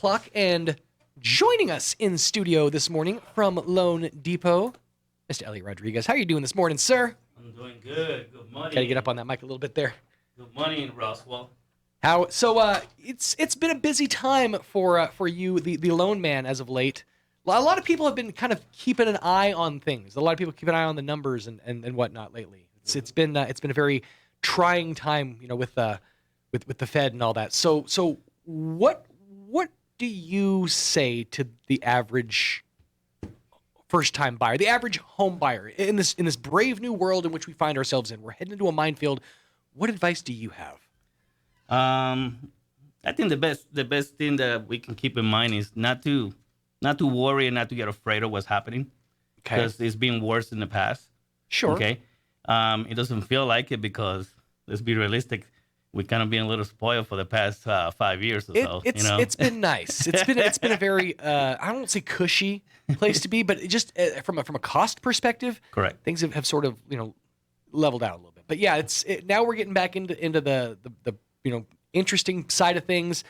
o'clock, and joining us in studio this morning from Loan Depot, Mr. Eliot Rodriguez. How are you doing this morning, sir? I'm doing good. Good morning. Gotta get up on that mic a little bit there. Good morning, Roswell. It's been a busy time for you, the loan man, as of late. A lot of people have been kind of keeping an eye on things. A lot of people keep an eye on the numbers and whatnot lately. It's been a very trying time, with the Fed and all that. So what do you say to the average first-time buyer, the average home buyer in this brave new world in which we find ourselves in? We're heading into a minefield. What advice do you have? I think the best thing that we can keep in mind is not to worry and not to get afraid of what's happening, because it's been worse in the past. Sure. Okay. It doesn't feel like it because, let's be realistic, we kind of been a little spoiled for the past 5 years or so. It's been nice. It's been a very I don't say cushy place to be, but it just from a cost perspective, correct. Things have sort of leveled out a little bit. But yeah, now we're getting back into the interesting side of things.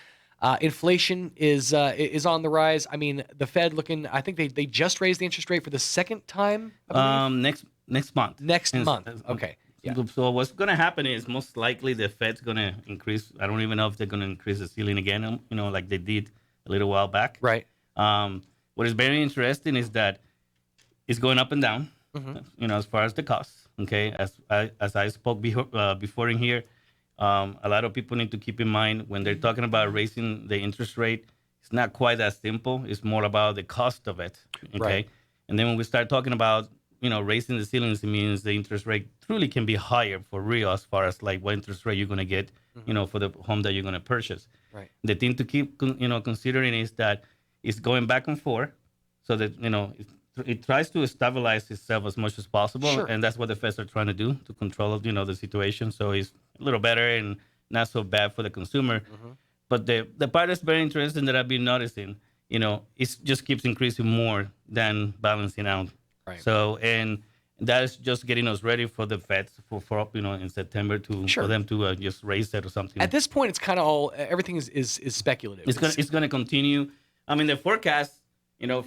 Inflation is on the rise. I mean, the Fed I think they just raised the interest rate for the second time. Next month. Next month. Okay. Yeah. So what's going to happen is most likely the Fed's going to increase. I don't even know if they're going to increase the ceiling again, like they did a little while back. Right. What is very interesting is that it's going up and down, as far as the costs. Okay. As I spoke before in here, a lot of people need to keep in mind when they're talking about raising the interest rate, it's not quite that simple. It's more about the cost of it. Okay. Right. And then when we start talking about raising the ceilings, it means the interest rate truly can be higher for real as far as like what interest rate you're going to get, for the home that you're going to purchase. Right. The thing to keep, considering is that it's going back and forth so that, it tries to stabilize itself as much as possible. Sure. And that's what the Feds are trying to do to control, the situation. So it's a little better and not so bad for the consumer. But the part that's very interesting that I've been noticing, it just keeps increasing more than balancing out. Right. So, and that is just getting us ready for the Feds for in September for them to just raise it or something. At this point, it's kind of all everything is speculative. It's going to continue. I mean, the forecast,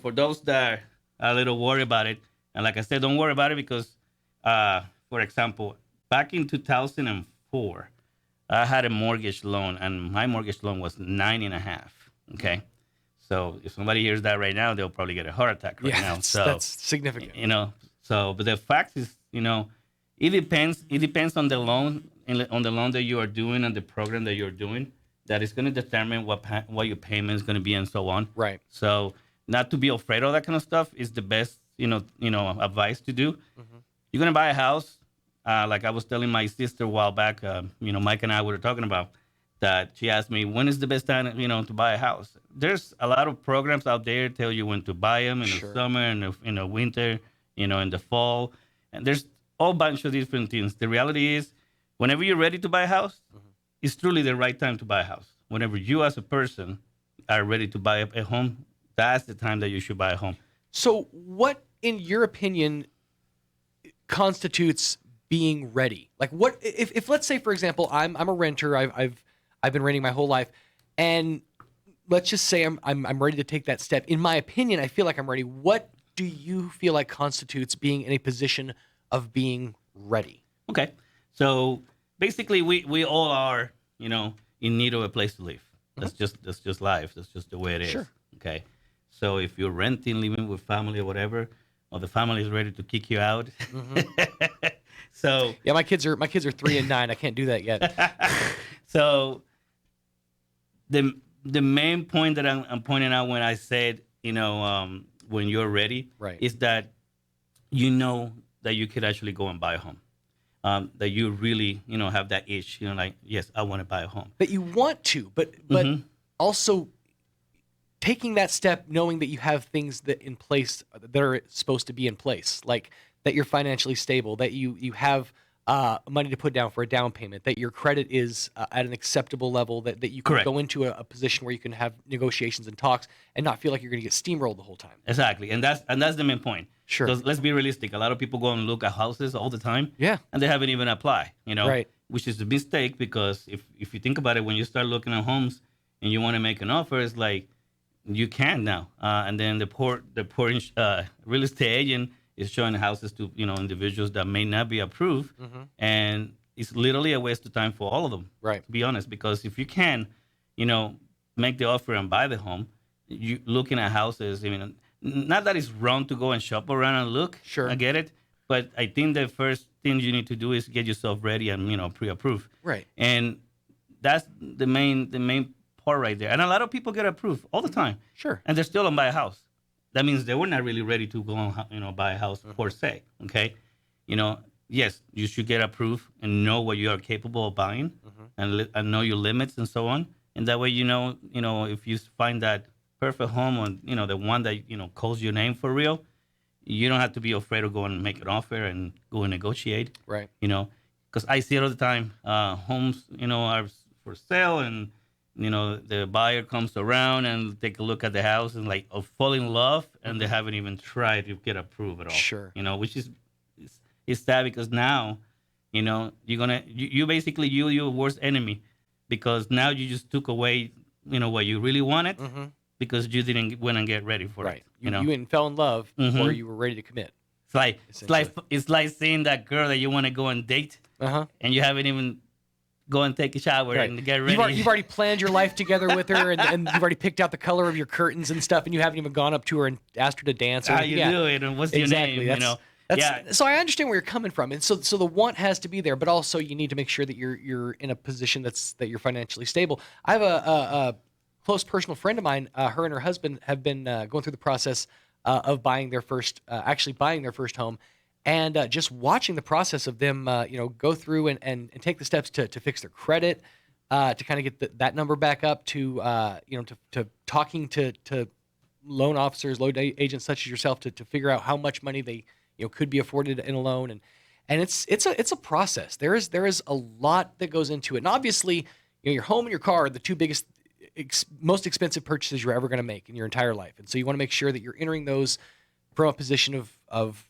for those that are a little worried about it, and like I said, don't worry about it because, for example, back in 2004, I had a mortgage loan, and my mortgage loan was 9.5. Okay. So if somebody hears that right now, they'll probably get a heart attack right now. So that's significant. But the fact is, it depends on the loan, on the loan that you are doing and the program that you're doing, that is going to determine what your payment is going to be and so on. Right. So not to be afraid of that kind of stuff is the best, advice to do. You're going to buy a house. Like I was telling my sister a while back, Mike and I were talking about that. She asked me, when is the best time, to buy a house? There's a lot of programs out there tell you when to buy them in the summer and in the winter, in the fall. And there's a whole bunch of different things. The reality is, whenever you're ready to buy a house, it's truly the right time to buy a house. Whenever you as a person are ready to buy a home, that's the time that you should buy a home. So what, in your opinion, constitutes being ready? Like, what if let's say, for example, I'm a renter. I've been renting my whole life, and let's just say I'm ready to take that step. In my opinion, I feel like I'm ready. What do you feel like constitutes being in a position of being ready? Okay, so basically, we all are, in need of a place to live. That's just life. That's just the way it is. Sure. Okay, so if you're renting, living with family or whatever, or the family is ready to kick you out. So yeah, my kids are 3 and 9. I can't do that yet. So the main point that I'm pointing out when I said, when you're ready, right, is that that you could actually go and buy a home. That you really, have that itch, like, yes, I want to buy a home. That you want to, but also taking that step, knowing that you have things that in place that are supposed to be in place, like that you're financially stable, that you have money to put down for a down payment, that your credit is at an acceptable level, that you can go into a position where you can have negotiations and talks and not feel like you're going to get steamrolled the whole time. Exactly, and that's the main point. Sure. Because let's be realistic. A lot of people go and look at houses all the time. Yeah. And they haven't even applied, Right. Which is a mistake, because if you think about it, when you start looking at homes and you want to make an offer, it's like, you can now. And then the poor real estate agent is showing houses to individuals that may not be approved, and it's literally a waste of time for all of them. Right. To be honest, because if you can, you know, make the offer and buy the home, you looking at houses. I mean, not that it's wrong to go and shop around and look. Sure. I get it, but I think the first thing you need to do is get yourself ready and pre-approved. Right. And that's the main part right there. And a lot of people get approved all the time. Sure. And they're still on buy a house. That means they were not really ready to go on, buy a house per se. Okay. Yes, you should get approved and know what you are capable of buying, and know your limits and so on. And that way, if you find that perfect home, or the one that calls your name for real, you don't have to be afraid of going and make an offer and go and negotiate. Right. Because I see it all the time. Homes, are for sale, and the buyer comes around and take a look at the house and fall in love, and they haven't even tried to get approved at all. Sure. Which is it's sad, because now, you basically your worst enemy, because now you just took away what you really wanted, because you didn't went and get ready for Right. it. You went and fell in love before you were ready to commit. It's like seeing that girl that you want to go and date, and you haven't even go and take a shower and get ready. You've already planned your life together with her, and you've already picked out the color of your curtains and stuff, and you haven't even gone up to her and asked her to dance. Or How you do it, and what's your name? So I understand where you're coming from, and so the want has to be there, but also you need to make sure that you're in a position that you're financially stable. I have a close personal friend of mine. Her and her husband have been going through the process of buying their first home, and just watching the process of them, go through and take the steps to fix their credit, to kind of get that number back up, to to talking to loan officers, loan agents such as yourself, to figure out how much money they could be afforded in a loan, and it's a process. There is a lot that goes into it, and obviously, your home and your car are the two biggest, most expensive purchases you're ever going to make in your entire life, and so you want to make sure that you're entering those from a position of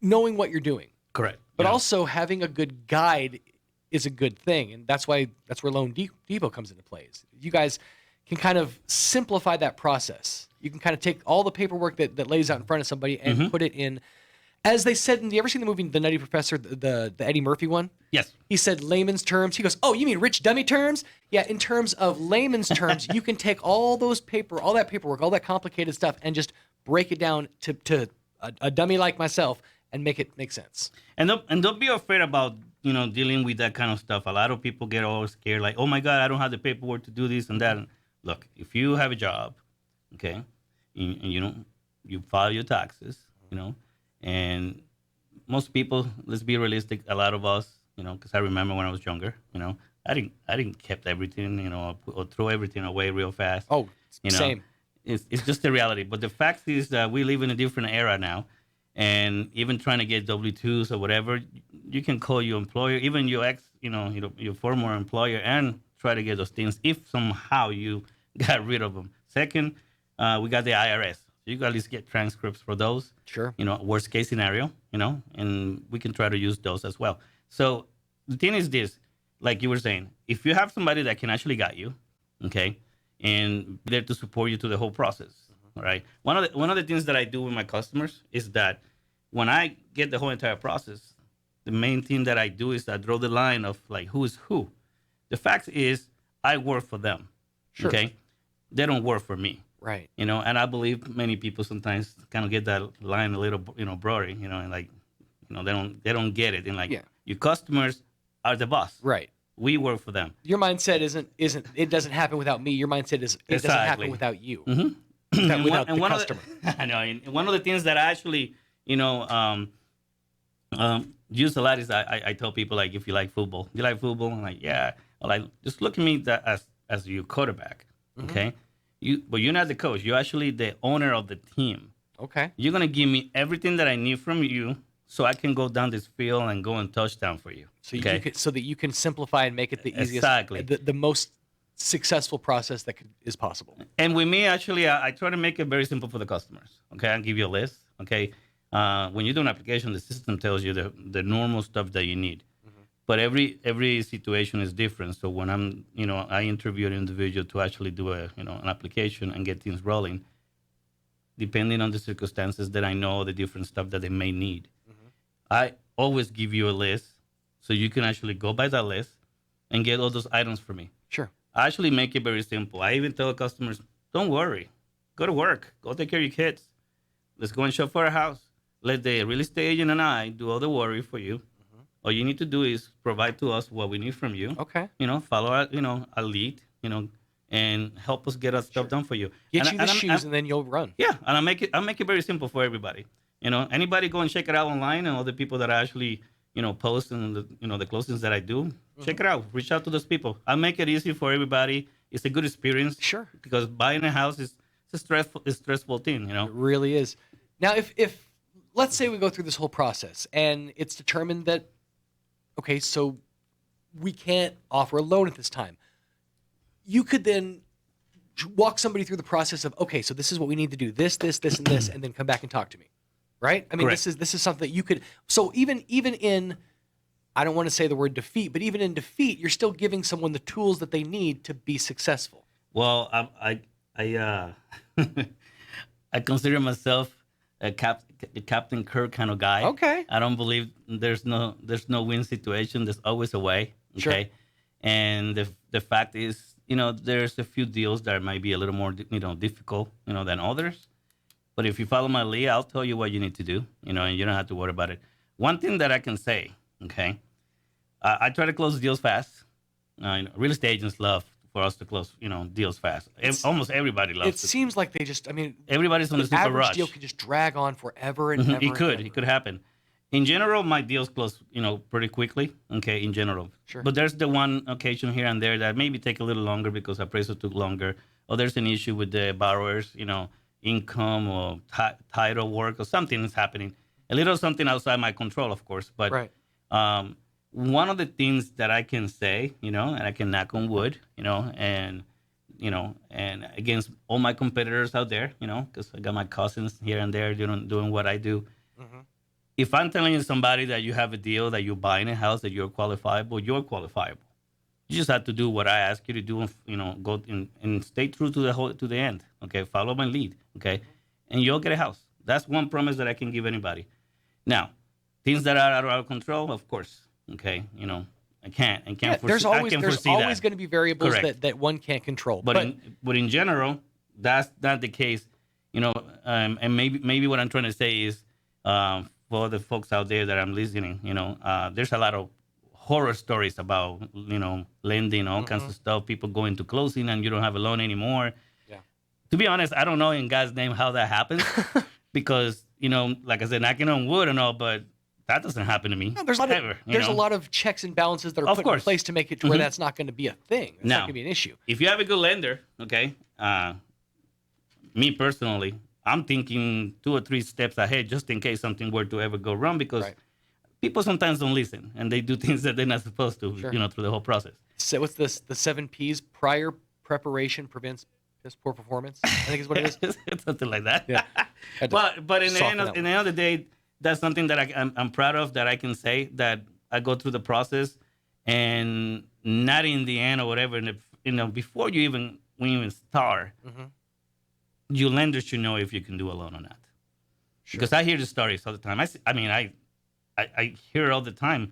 knowing what you're doing. Correct. But also having a good guide is a good thing, and that's where Loan Depot comes into play. You guys can kind of simplify that process. You can kind of take all the paperwork that lays out in front of somebody and put it in, as they said. You ever seen the movie The Nutty Professor, the Eddie Murphy one? Yes. He said layman's terms. He goes, "Oh, you mean rich dummy terms?" Yeah, in terms of layman's terms, you can take all that paperwork, all that complicated stuff, and just break it down to a dummy like myself and make it make sense. And don't be afraid about dealing with that kind of stuff. A lot of people get all scared, like, oh my God, I don't have the paperwork to do this and that. Look, if you have a job, okay, and you file your taxes, and most people, let's be realistic, a lot of us, because I remember when I was younger, I didn't kept everything, or throw everything away real fast. Oh, same. It's just the reality. But the fact is that we live in a different era now, and even trying to get W-2s or whatever, you can call your employer, even your ex, your former employer, and try to get those things if somehow you got rid of them. Second, we got the IRS. You got to at least get transcripts for those. Sure. Worst case scenario, and we can try to use those as well. So the thing is this, like you were saying, if you have somebody that can actually guide you, okay, and there to support you through the whole process, all right? One of the things that I do with my customers is that when I get the whole entire process, the main thing that I do is I draw the line of like who is who. The fact is, I work for them. Sure. Okay, they don't work for me. Right. And I believe many people sometimes kind of get that line a little, blurry. And like, they don't get it. And like, your customers are the boss. Right. We work for them. Your mindset isn't it doesn't happen without me. Your mindset is it doesn't happen without you. Without the customer. I know. And one of the things that I actually, use a lot is I tell people, like, if you like football, I'm like, yeah. I'm like, just look at me as your quarterback, okay? But you're not the coach. You're actually the owner of the team. Okay. You're gonna give me everything that I need from you, so I can go down this field and go and touchdown for you. So so that you can simplify and make it the easiest, the most successful process that is possible. And with me, actually, I try to make it very simple for the customers. Okay, I'll give you a list. Okay, when you do an application, the system tells you the normal stuff that you need. But every situation is different. So when I interview an individual to actually do an application and get things rolling, depending on the circumstances that I know the different stuff that they may need. Hmm. I always give you a list so you can actually go by that list and get all those items for me. Sure. I actually make it very simple. I even tell customers, don't worry, go to work, go take care of your kids. Let's go and shop for a house. Let the real estate agent and I do all the worry for you. Hmm. All you need to do is provide to us what we need from you. Okay. Follow our lead, and help us get our stuff done for you. Get And, you I- the and I'm, shoes, and then you'll run. yeah, and I make it very simple for everybody. Anybody go and check it out online, and all the people that I actually post and the closings that I do, check it out. Reach out to those people. I make it easy for everybody. It's a good experience. Sure. Because buying a house is it's a stressful thing. It really is. Now, if let's say we go through this whole process and it's determined that, okay, so we can't offer a loan at this time, you could then walk somebody through the process of, okay, so this is what we need to do, this, and this, and then come back and talk to me, right? I mean, Correct. this is something that you could. So even in, I don't want to say the word defeat, but even in defeat, you're still giving someone the tools that they need to be successful. Well, I I consider myself a Captain Kirk kind of guy. Okay. I don't believe there's no win situation. There's always a way. Sure. Okay. And the fact is, there's a few deals that might be a little more difficult than others. But if you follow my lead, I'll tell you what you need to do. And you don't have to worry about it. One thing that I can say, okay, I try to close deals fast. Real estate agents love for us to close, deals fast. Almost everybody loves It it. seems like they just, I mean, Everybody's on the the super average rush. deal could just drag on forever and ever. It and could. ever. It could happen. In general, my deals close, pretty quickly. Okay, in general. Sure. But there's the one occasion here and there that maybe take a little longer because appraisal took longer, or there's an issue with the borrower's, income or title work or something is happening. A little something outside my control, of course. But Right. one of the things that I can say, and I can knock on wood, and against all my competitors out there, because I got my cousins here and there doing what I do. Mm-hmm. If I'm telling you somebody that you have a deal, that you're buying a house, that you're qualifiable, you're qualifiable. You just have to do what I ask you to do, and go and stay true to the end. Okay, follow my lead. Okay, and you'll get a house. That's one promise that I can give anybody. Now, things that are out of our control, of course. Okay, I can't Yeah, foresee. there's always that. going to be variables Correct. that one can't control. But in general, that's not the case. And maybe what I'm trying to say is, for the folks out there that I'm listening, there's a lot of horror stories about lending, all kinds of stuff. People going to closing and you don't have a loan anymore. Yeah. To be honest, I don't know in God's name how that happens, because like I said, knocking on wood and all, but that doesn't happen to me. No, there's a lot of checks and balances that are Of put in course. place to make it to where that's not going to be a thing. It's not Now, going to be an issue. If you have a good lender, okay, me personally, I'm thinking 2 or 3 steps ahead just in case something were to ever go wrong, because Right. people sometimes don't listen and they do things that they're not supposed to, Sure. through the whole process. So what's this? The 7 P's: prior preparation prevents piss poor performance. I think is what it is. It's something like that. Yeah. Had to But in the soften end that in the end of the day, that's something that I'm proud of, that I can say that I go through the process, and not in the end or whatever. And before we even start, Mhm. your lender should know if you can do a loan or not. Sure. Because I hear the stories all the time. I hear it all the time.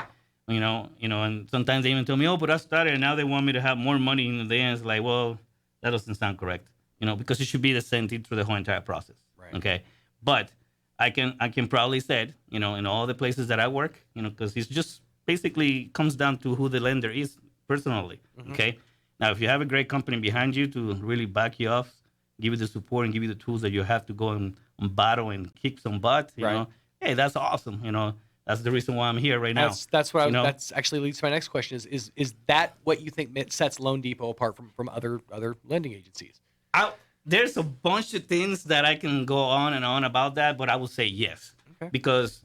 And sometimes they even tell me, "Oh, but I started, and now they want me to have more money." In the end, it's like, well, that doesn't sound correct. Because it should be the same thing through the whole entire process. Right. Okay. But I can proudly say, in all the places that I work, because it's just basically comes down to who the lender is personally. Mm-hmm. Okay. Now, if you have a great company behind you to really back you off, give you the support and give you the tools that you have to go and battle and kick some butt, Right. hey, that's awesome. That's the reason why I'm here right now. That's what You know? that's actually leads to my next question: is that what you think sets Loan Depot apart from other lending agencies? There's a bunch of things that I can go on and on about that, but I will say yes. Okay. Because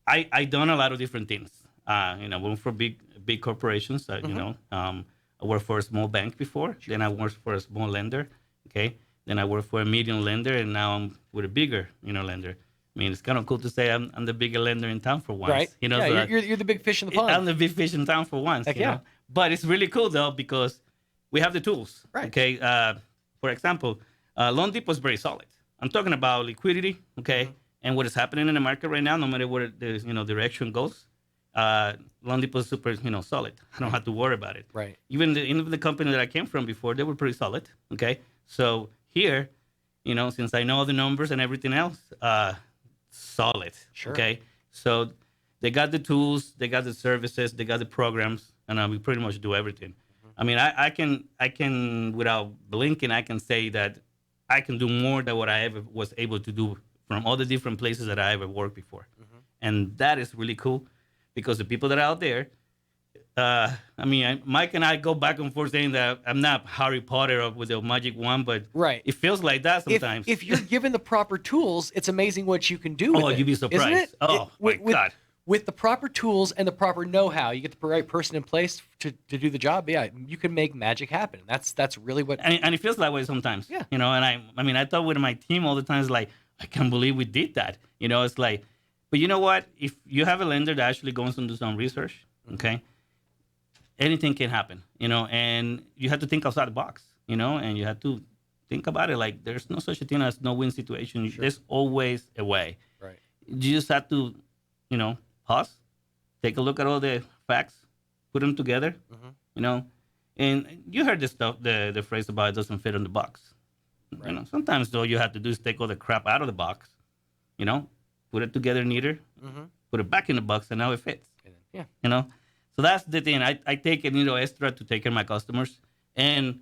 I done a lot of different things. Work for big corporations. I worked for a small bank before. Sure. Then I worked for a small lender. Okay. Then I worked for a medium lender, and now I'm with a bigger, lender. I mean, it's kind of cool to say I'm the bigger lender in town for once. Right. You know, Yeah, so you're the big fish in the pond. I'm the big fish in town for once. Heck you yeah. know? But it's really cool though because we have the tools. Right. Okay. For example, Loan Depot is very solid. I'm talking about liquidity. Okay. Mm-hmm. And what is happening in the market right now, no matter where the direction goes, Loan Depot is super solid. I don't have to worry about it. Right. Even the company that I came from before, they were pretty solid. Okay. So here, since I know the numbers and everything else, solid. Sure. Okay. So they got the tools, they got the services, they got the programs, and we pretty much do everything. Mm-hmm. I mean, I can without blinking, I can say that I can do more than what I ever was able to do from all the different places that I ever worked before, and that is really cool because the people that are out there. Mike and I go back and forth saying that I'm not Harry Potter with the magic wand, but Right. it feels like that sometimes. If you're given the proper tools, it's amazing what you can do with it. You'd be surprised. Isn't it? Oh, my God. With the proper tools and the proper know-how, you get the right person in place to do the job. Yeah, you can make magic happen. That's really what. And it feels that way sometimes. Yeah. And I thought with my team all the time, it's like, I can't believe we did that. It's like, but you know what? If you have a lender that actually goes and do some research, okay, anything can happen, and you have to think outside the box, and you have to think about it. Like, there's no such a thing as no win situation. Sure. There's always a way. Right. You just have to, pause, take a look at all the facts, put them together, and you heard the stuff, the phrase about it doesn't fit in the box. Right. Sometimes all you have to do is take all the crap out of the box, put it together neater, put it back in the box, and now it fits. Yeah. So that's the thing. I take it, extra to take care of my customers and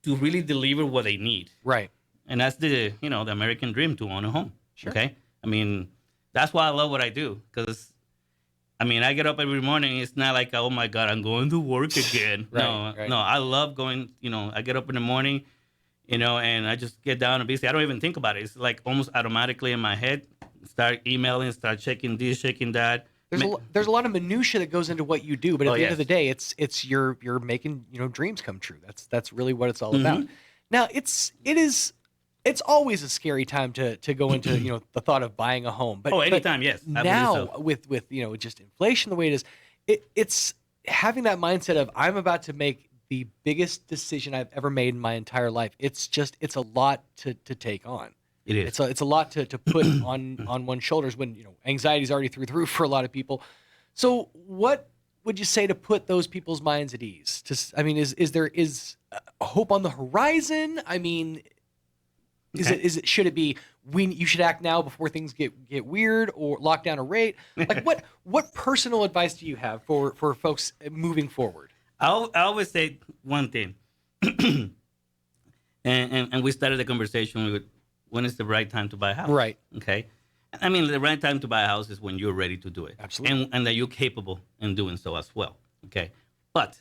to really deliver what they need. Right. And that's the American dream, to own a home. Sure. Okay. I mean, that's why I love what I do because, I get up every morning. It's not like, oh my God, I'm going to work again. Right. No, I love going. I get up in the morning, and I just get down and busy. I don't even think about it. It's like almost automatically in my head. Start emailing, start checking this, checking that. There's a lot of minutia that goes into what you do, but at the end of the yes. day, it's you're making dreams come true. That's really what it's all about. Now it's always a scary time to go into the thought of buying a home. But anytime, yes. I believe now so. with just inflation the way it is, it's having that mindset of I'm about to make the biggest decision I've ever made in my entire life. It's a lot to take on. It is. It's a lot to put on one's shoulders when anxiety is already through the roof for a lot of people. So what would you say to put those people's minds at ease? Is there a hope on the horizon? Should it be you should act now before things get weird, or lock down a rate? Like what personal advice do you have for folks moving forward? I always say one thing, and we started the conversation with when is the right time to buy a house. Right. Okay. The right time to buy a house is when you're ready to do it. Absolutely. And that you're capable in doing so as well. Okay. But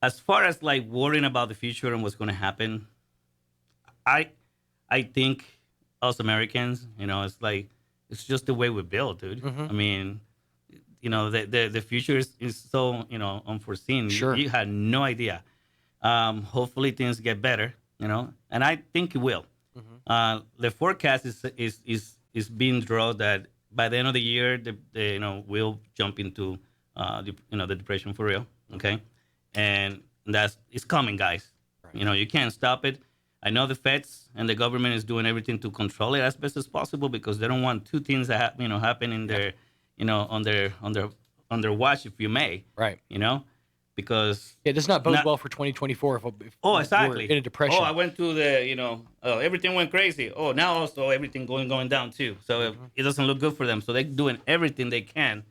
as far as like worrying about the future and what's going to happen, I think us Americans, it's like, it's just the way we build, dude. Mm-hmm. The future is so, unforeseen. Sure. You had no idea. Hopefully things get better, and I think it will. The forecast is being drawn that by the end of the year, we'll jump into the depression for real. Okay, and it's coming, guys. Right. You can't stop it. I know the feds and the government is doing everything to control it as best as possible because they don't want two things that happen in their on their watch, if you may. Right. Because it does not bode well for 2024 if exactly. we're in a depression. I went to the everything went crazy. Now also everything going down too. So it doesn't look good for them. So they're doing everything they can,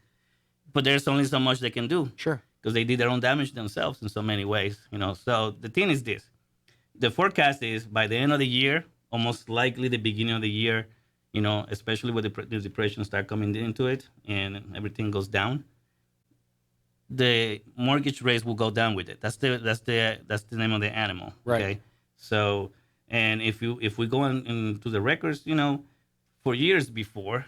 but there's only so much they can do. Sure. Because they did their own damage themselves in so many ways. So the thing is this: the forecast is by the end of the year, almost likely the beginning of the year, especially with the depression start coming into it and everything goes down, the mortgage rates will go down with it. That's the name of the animal. Right. Okay. So, and if we go into the records, for years before,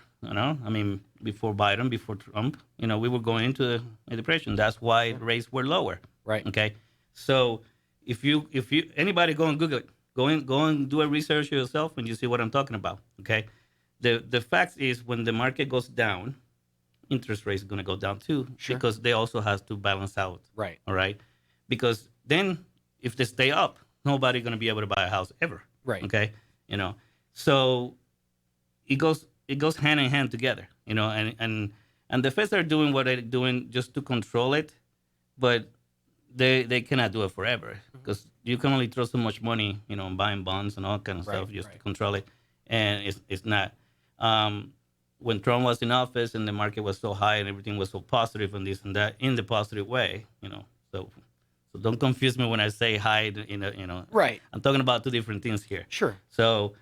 before Biden, before Trump, we were going into a depression. That's why rates were lower. Right. Okay. So if you anybody go and Google it, go and do a research yourself and you see what I'm talking about. Okay. The fact is, when the market goes down, interest rates are going to go down too, Sure. because they also has to balance out. Right. All right, because then if they stay up, nobody's going to be able to buy a house ever. Right. Okay, so it goes hand in hand together. And the Feds are doing what they're doing just to control it, but they cannot do it forever, because you can only throw so much money, on buying bonds and all kind of Right, stuff just to right. control it, and it's not. When Trump was in office and the market was so high and everything was so positive and this and that in the positive way, so don't confuse me when I say high. Right. I'm talking about two different things here. Sure. So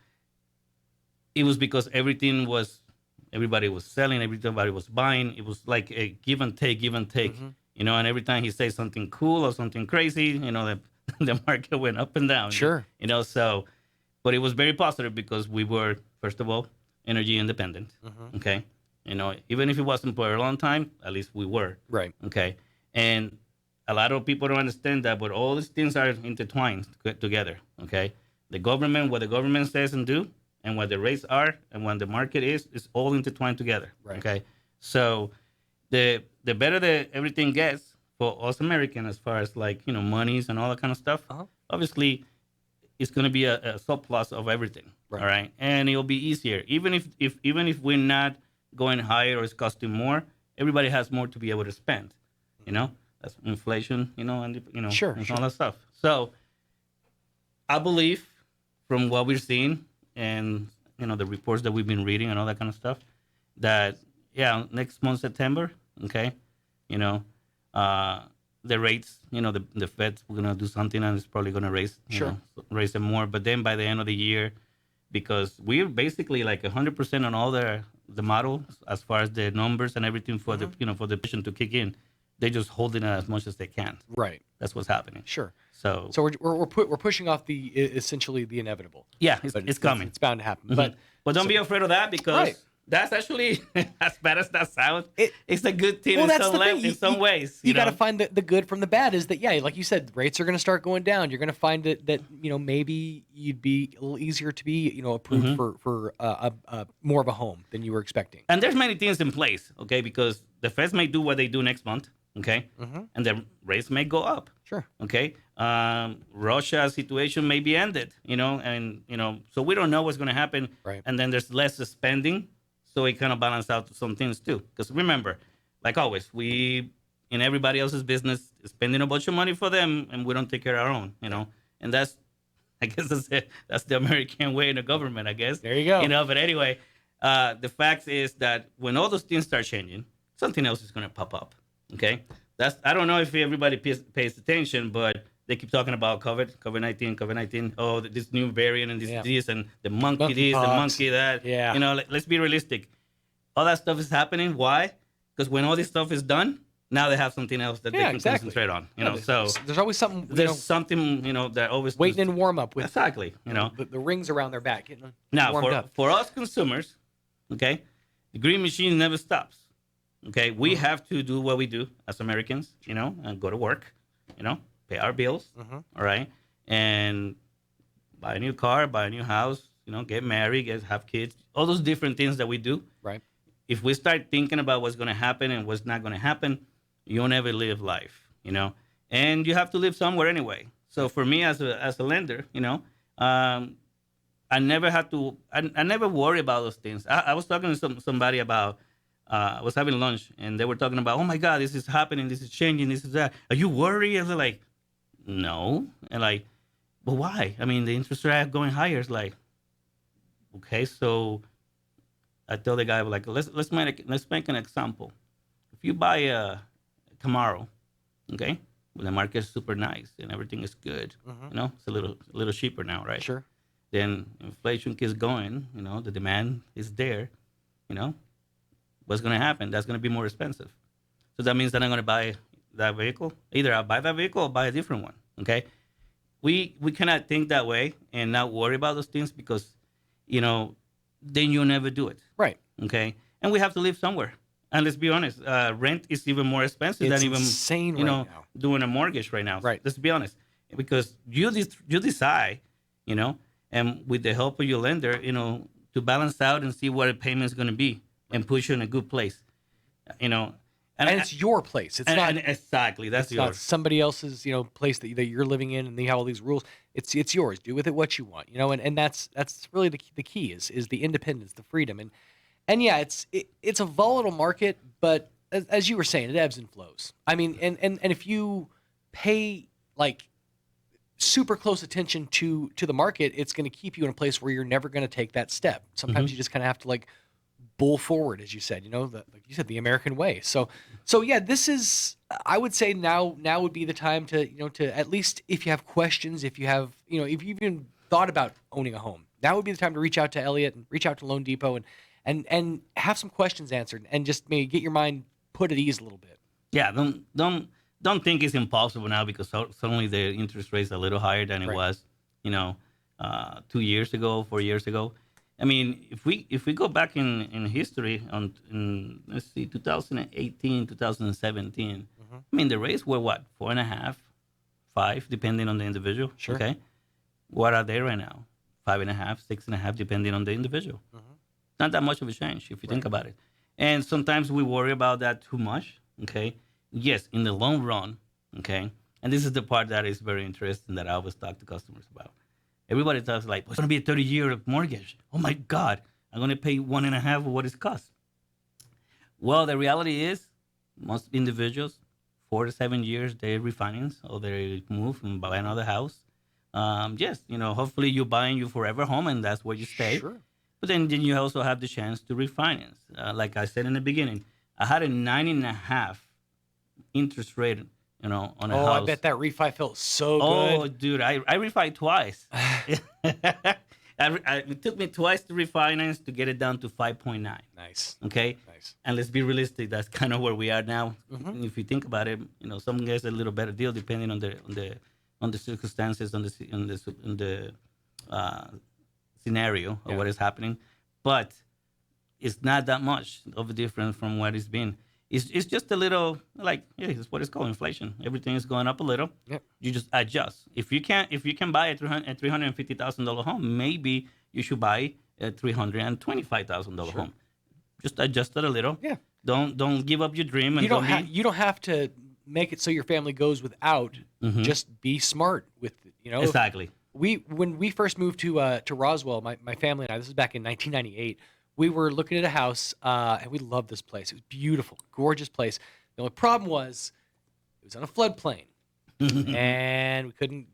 it was because everybody was selling, everybody was buying. It was like a give and take, and every time he says something cool or something crazy, the market went up and down. Sure. So, but it was very positive because we were, first of all, energy independent. Okay. Even if it wasn't for a long time, at least we were. Right. Okay. And a lot of people don't understand that, but all these things are intertwined together. Okay. What the government says and do, and what the rates are, and what the market is all intertwined together. Right. Okay. So the better everything gets for us Americans, as far as monies and all that kind of stuff, obviously it's going to be a surplus of everything. Right. All right. And it'll be easier. Even if we're not going higher or it's costing more, everybody has more to be able to spend. That's inflation, and Sure, and sure. all that stuff. So I believe, from what we're seeing and the reports that we've been reading and all that kind of stuff, that next month, September, okay, the rates, the Feds we're gonna do something, and it's probably gonna raise them more. But then by the end of the year, because we're basically like 100% on all the models as far as the numbers and everything for for the position to kick in, they're just holding it as much as they can. Right. That's what's happening. Sure. So So we're pushing off essentially the inevitable. yeah, But it's coming. It's bound to happen. Mhm. But don't be afraid of that, because Right. that's actually, as bad as that sounds, it's a good thing Well, in that's some the thing. in some ways. You got to find the good from the bad. Is that, yeah, like you said, rates are going to start going down. You're going to find that maybe you'd be a little easier to be approved for more of a home than you were expecting. And there's many things in place, okay? Because the Feds may do what they do next month, okay? And the rates may go up, Sure. okay? Russia's situation may be ended, and so we don't know what's going to happen. Right. And then there's less spending, so it kind of balance out some things too. Because remember, like always, we in everybody else's business spending a bunch of money for them, and we don't take care of our own, And that's, I guess that's the American way in the government, I guess. There you go. But anyway, the fact is that when all those things start changing, something else is going to pop up. Okay, I don't know if everybody pays attention, but they keep talking about COVID-19. Oh, this new variant and this and the monkey this, the monkey that. Yeah. Let's be realistic. All that stuff is happening. Why? Because when all this stuff is done, now they have something else that they can concentrate on. So there's always something. there's something that always waiting in warm up with exactly. the rings around their back. Getting Now warmed up. for us consumers, okay, the green machine never stops. Okay, we have to do what we do as Americans, and go to work, pay our bills, all right, and buy a new car, buy a new house, get married, have kids, all those different things that we do. Right. If we start thinking about what's going to happen and what's not going to happen, you'll never live life, and you have to live somewhere anyway. So for me as a lender, I never had to, I never worry about those things. I was talking to somebody about, I was having lunch and they were talking about, oh my God, this is happening, this is changing, this is that. Are you worried? And they're like, no. And like, but why? I mean, the interest rate going higher. It's like, okay, so I tell the guy, like, let's make an example. If you buy a Camaro, okay, when the market is super nice and everything is good, it's a little cheaper now, right? Sure. Then inflation keeps going, the demand is there, what's going to happen? That's going to be more expensive. So that means that I'm going to buy that vehicle. Either I'll buy that vehicle or buy a different one, okay? We cannot think that way and not worry about those things because, then you'll never do it. Right. Okay? And we have to live somewhere. And let's be honest, rent is even more expensive It's than even, insane right now. doing a mortgage right now. Right. Let's be honest. Because you decide, and with the help of your lender, to balance out and see what a payment is going to be and push you in a good place. You know, and it's your place. It's not and exactly that's it's not yours. somebody else's, place that you're living in, and they have all these rules. It's yours. Do with it what you want, and that's really the key is the independence, the freedom, and yeah, it's a volatile market, but as you were saying, it ebbs and flows. I mean, and if you pay like super close attention to the market, it's going to keep you in a place where you're never going to take that step. Sometimes you just kind of have to like bull forward, as you said, like you said, the American way. So yeah, this is, I would say now would be the time to, to at least if you have questions, if you have, if you've even thought about owning a home, now would be the time to reach out to Eliot and reach out to Loan Depot and have some questions answered and just maybe get your mind put at ease a little bit. Yeah, don't think it's impossible now because suddenly the interest rate's a little higher than it Right. was, 2 years ago, 4 years ago. I mean, if we go back in history in let's see, 2018, 2017, I mean the rates were what, 4.5, 5, depending on the individual. Sure. Okay, what are they right now? 5.5, 6.5, depending on the individual. Not that much of a change if you think about it. And sometimes we worry about that too much. Okay. Yes, in the long run. Okay. And this is the part that is very interesting that I always talk to customers about. Everybody talks like, it's going to be a 30-year mortgage. Oh my God. I'm going to pay 1.5 of what it costs. Well, the reality is most individuals, 4 to 7 years, they refinance or they move and buy another house. Yes, hopefully you're buying your forever home and that's where you stay. Sure. But then you also have the chance to refinance. Like I said in the beginning, I had a 9.5 interest rate, on a house. Oh, I bet that refi felt so Oh, good. dude, I refied twice. It took me twice to refinance to get it down to 5.9. Nice. Okay. Nice. And let's be realistic. That's kind of where we are now. If you think about it, some gets a little better deal depending on the circumstances, on the scenario of what is happening, but it's not that much of a difference from what it's been. It's just a little like it's what it's called inflation. Everything is going up a little. Yep. You just adjust. If you can buy a $350,000 home, maybe you should buy a $325,000 home. Just adjust it a little. Yeah. Don't give up your dream. And You don't have to make it so your family goes without. Just be smart with it. Exactly. When we first moved to Roswell, my family and I, this is back in 1998, we were looking at a house, and we loved this place. It was beautiful, gorgeous place. The only problem was it was on a floodplain, and we couldn't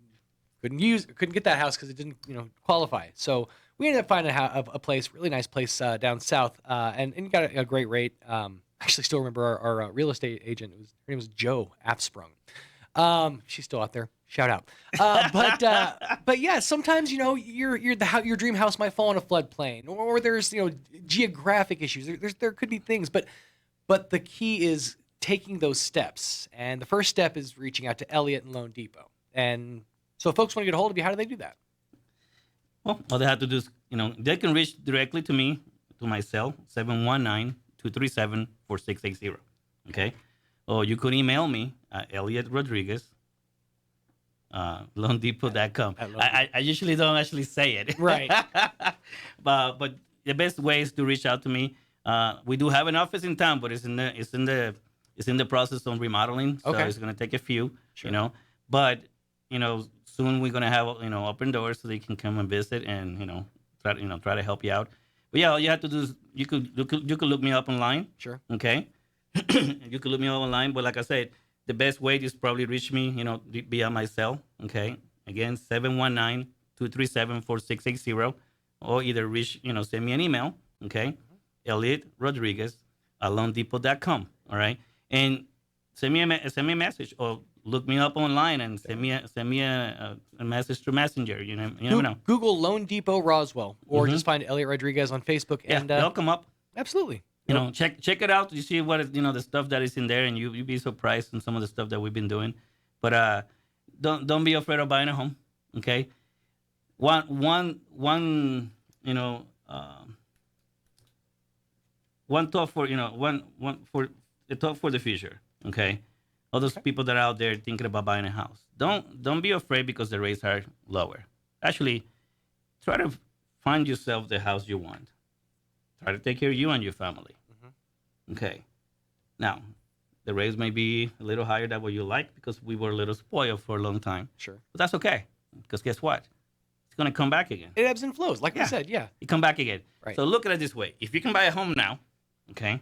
get that house because it didn't qualify. So we ended up finding a place, really nice place down south, and got a great rate. I actually still remember our real estate agent. Her name was Joe Afsprung. She's still out there. Shout out. But yeah, sometimes your dream house might fall on a floodplain, or there's geographic issues. There could be things, but the key is taking those steps. And the first step is reaching out to Eliot and Loan Depot. And so, if folks want to get a hold of you, how do they do that? Well, all they have to do is they can reach directly to me, to my cell, 719-237-4680. Okay, or you could email me at Eliot Rodriguez. LoanDepot.com. I usually don't actually say it. Right. but the best way is to reach out to me. We do have an office in town, but it's in the process of remodeling, so it's gonna take a few. Sure. But soon we're gonna have open doors so they can come and visit and try to help you out. But yeah, all you have to do is you could look me up online. Sure. Okay. You could look me up online, but like I said, the best way is probably reach me, via my cell. Okay. Again, 719-237-4680, or either send me an email. Okay. Eliot Rodriguez at LoanDepot.com. All right. And send me a message, or look me up online and send me a message through Messenger. You never know. Google Loan Depot Roswell, or just find Eliot Rodriguez on Facebook. Yeah, and they'll come up. Absolutely. Check it out. You see what is, the stuff that is in there, and you'll be surprised in some of the stuff that we've been doing. But don't be afraid of buying a home. Okay. One thought for the thought for the future. Okay. All those people that are out there thinking about buying a house, don't be afraid because the rates are lower. Actually, try to find yourself the house you want. Try to take care of you and your family. Okay. Now, the rates may be a little higher than what you like because we were a little spoiled for a long time. Sure. But that's okay because guess what? It's going to come back again. It ebbs and flows, like I said. Yeah. It come back again. Right. So look at it this way: if you can buy a home now, okay,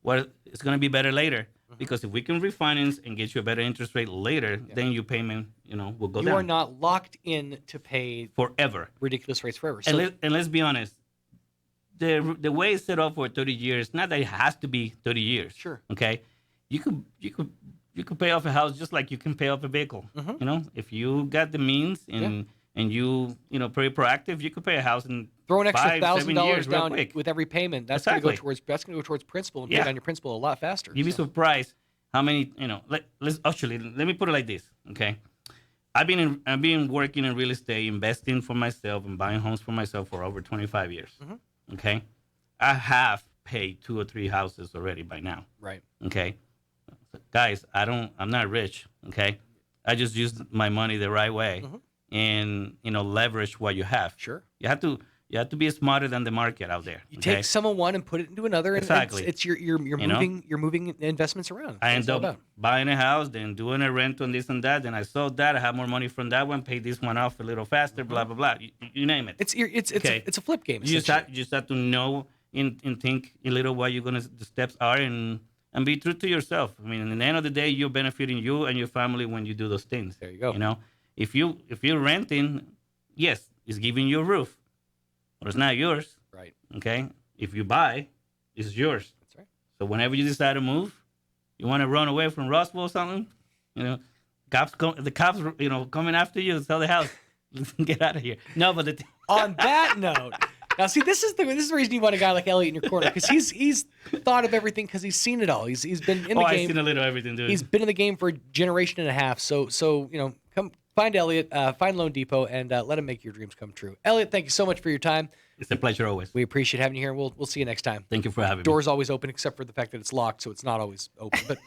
well, it's going to be better later because if we can refinance and get you a better interest rate later, then your payment, will go down. You are not locked in to pay forever ridiculous rates forever. So, and let's be honest. The way it's set up for 30 years, not that it has to be 30 years. Sure. Okay. You could pay off a house just like you can pay off a vehicle. If you got the means and you pretty proactive, you could pay a house in throw an extra 5-7 $1,000 years real down quick. with every payment. That's Exactly. going to go towards principal and pay down your principal a lot faster. You'd be surprised how many. Let me put it like this. Okay. I've been working in real estate, investing for myself and buying homes for myself for over 25 years. Okay. I have paid 2 or 3 houses already by now. Right. Okay. Guys, I'm not rich. Okay. I just use my money the right way and, leverage what you have. Sure. You have to be smarter than the market out there. You take some of one and put it into another. And Exactly. It's you're moving investments around. I end up buying a house, then doing a rent on this and that. Then I sold that. I have more money from that one. Pay this one off a little faster. Blah blah blah. You name it. It's a flip game. You just have to know and think a little what the steps are and be true to yourself. I mean, in the end of the day, you're benefiting you and your family when you do those things. There you go. If you're renting, yes, it's giving you a roof, but it's not yours. Right. Okay. If you buy, it's yours. That's right. So whenever you decide to move, you want to run away from Roswell or something, the cops coming after you, sell the house, get out of here. No, but on that note. Now, see, this is the reason you want a guy like Eliot in your corner, because he's thought of everything, because he's seen it all. He's been in the game. I've seen a little of everything, dude. He's been in the game for a generation and a half. So come find Eliot, find Loan Depot, and let him make your dreams come true. Eliot, thank you so much for your time. It's a pleasure always. We appreciate having you here. We'll see you next time. Thank you for having me. Door's always open, except for the fact that it's locked, so it's not always open. But